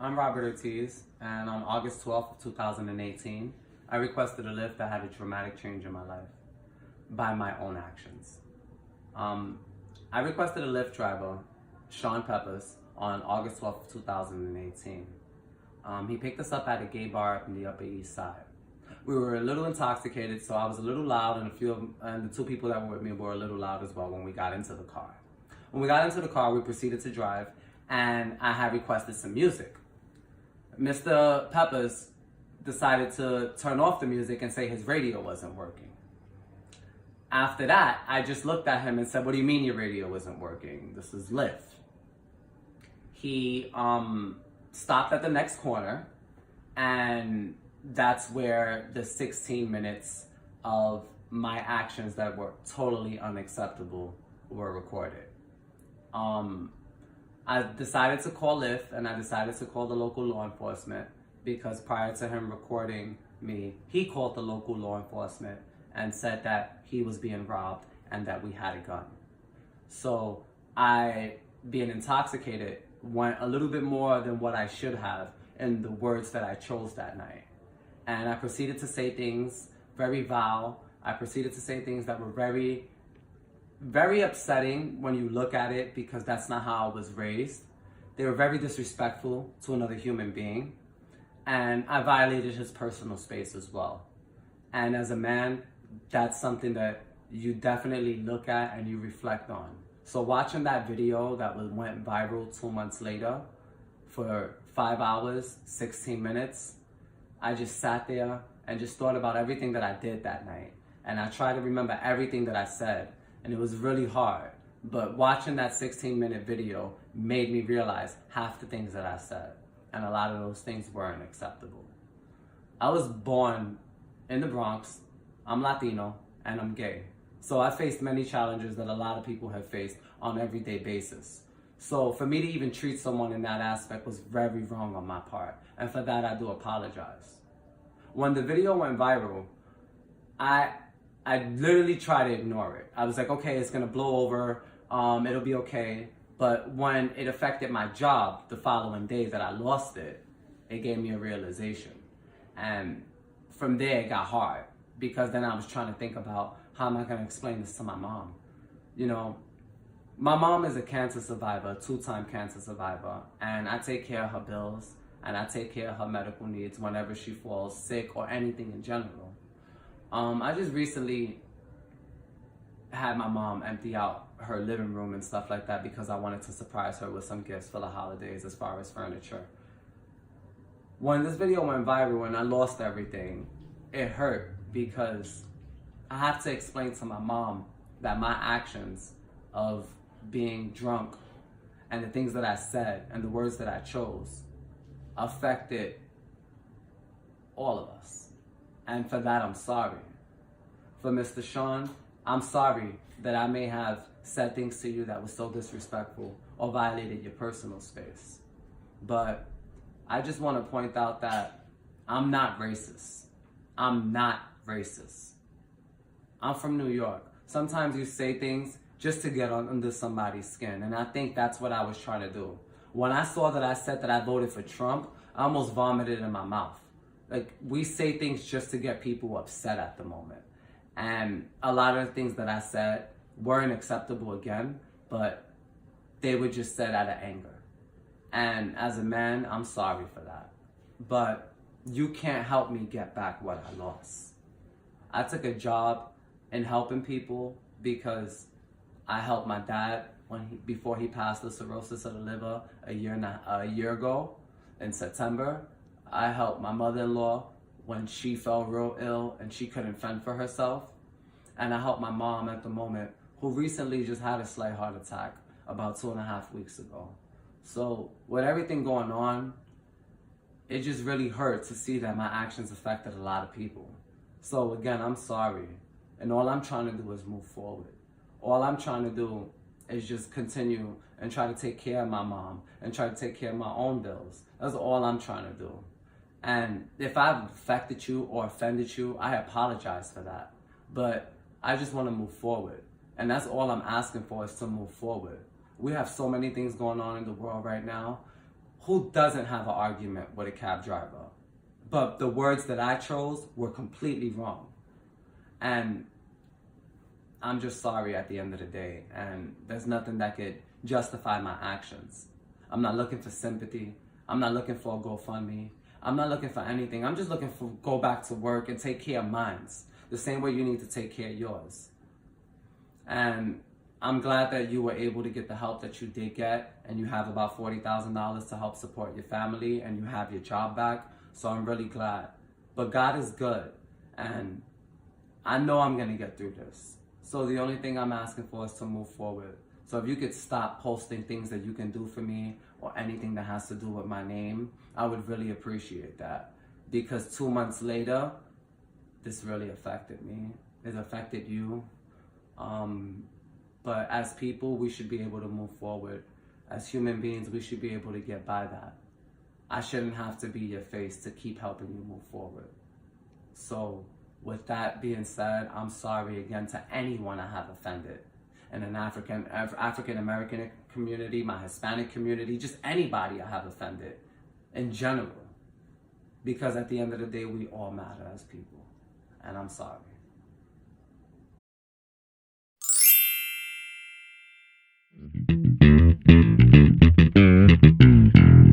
I'm Robert Ortiz, and on August 12th of 2018, I requested a Lyft that had a dramatic change in my life by my own actions. I requested a Lyft driver, Shaun Pepas, on August 12th of 2018. He picked us up at a gay bar up in the Upper East Side. We were a little intoxicated, so I was a little loud, and the two people that were with me were a little loud as well when we got into the car. When we got into the car, we proceeded to drive, and I had requested some music. Mr. Peppers decided to turn off the music and say his radio wasn't working. After that, I just looked at him and said, "What do you mean your radio isn't working? This is Lyft." He stopped at the next corner, and that's where the 16 minutes of my actions that were totally unacceptable were recorded. I decided to call Lyft, and I decided to call the local law enforcement because prior to him recording me, he called the local law enforcement and said that he was being robbed and that we had a gun. So I, being intoxicated, went a little bit more than what I should have in the words that I chose that night. And I proceeded to say things very vile. I proceeded to say things that were very, very upsetting when you look at it because that's not how I was raised. They were very disrespectful to another human being. And I violated his personal space as well. And as a man, that's something that you definitely look at and you reflect on. So watching that video that went viral 2 months later for 5 hours, 16 minutes, I just sat there and just thought about everything that I did that night. And I tried to remember everything that I said. And it was really hard. But watching that 16-minute video made me realize half the things that I said. And a lot of those things weren't acceptable. I was born in the Bronx. I'm Latino and I'm gay. So I faced many challenges that a lot of people have faced on an everyday basis. So for me to even treat someone in that aspect was very wrong on my part. And for that, I do apologize. When the video went viral, I literally tried to ignore it. I was like, okay, it's gonna blow over, it'll be okay. But when it affected my job the following day that I lost it, it gave me a realization. And from there, it got hard because then I was trying to think about how am I gonna explain this to my mom? You know, my mom is a cancer survivor, 2-time cancer survivor, and I take care of her bills and I take care of her medical needs whenever she falls sick or anything in general. I just recently had my mom empty out her living room and stuff like that because I wanted to surprise her with some gifts for the holidays as far as furniture. When this video went viral and I lost everything, it hurt because I have to explain to my mom that my actions of being drunk and the things that I said and the words that I chose affected all of us. And for that, I'm sorry. For Mr. Shaun, I'm sorry that I may have said things to you that was so disrespectful or violated your personal space. But I just want to point out that I'm not racist. I'm not racist. I'm from New York. Sometimes you say things just to get under somebody's skin. And I think that's what I was trying to do. When I saw that I said that I voted for Trump, I almost vomited in my mouth. Like, we say things just to get people upset at the moment. And a lot of the things that I said weren't acceptable again, but they were just said out of anger. And as a man, I'm sorry for that. But you can't help me get back what I lost. I took a job in helping people because I helped my dad before he passed the cirrhosis of the liver a year ago in September. I helped my mother-in-law when she fell real ill and she couldn't fend for herself. And I helped my mom at the moment, who recently just had a slight heart attack about 2.5 weeks ago. So with everything going on, it just really hurt to see that my actions affected a lot of people. So again, I'm sorry. And all I'm trying to do is move forward. All I'm trying to do is just continue and try to take care of my mom and try to take care of my own bills. That's all I'm trying to do. And if I've affected you or offended you, I apologize for that. But I just want to move forward. And that's all I'm asking for, is to move forward. We have so many things going on in the world right now. who doesn't have an argument with a cab driver? But the words that I chose were completely wrong. And I'm just sorry at the end of the day. And there's nothing that could justify my actions. I'm not looking for sympathy. I'm not looking for a GoFundMe. I'm not looking for anything. I'm just looking for go back to work and take care of mine. The same way you need to take care of yours. And I'm glad that you were able to get the help that you did get, and you have about $40,000 to help support your family, and you have your job back. So I'm really glad. But God is good, and I know I'm going to get through this. So the only thing I'm asking for is to move forward. So if you could stop posting things that you can do for me or anything that has to do with my name, I would really appreciate that. Because 2 months later, this really affected me. It affected you. But as people, we should be able to move forward. As human beings, we should be able to get by that. I shouldn't have to be your face to keep helping you move forward. So with that being said, I'm sorry again to anyone I have offended. In an African-American community, my Hispanic community, just anybody I have offended in general. Because at the end of the day, we all matter as people. And I'm sorry.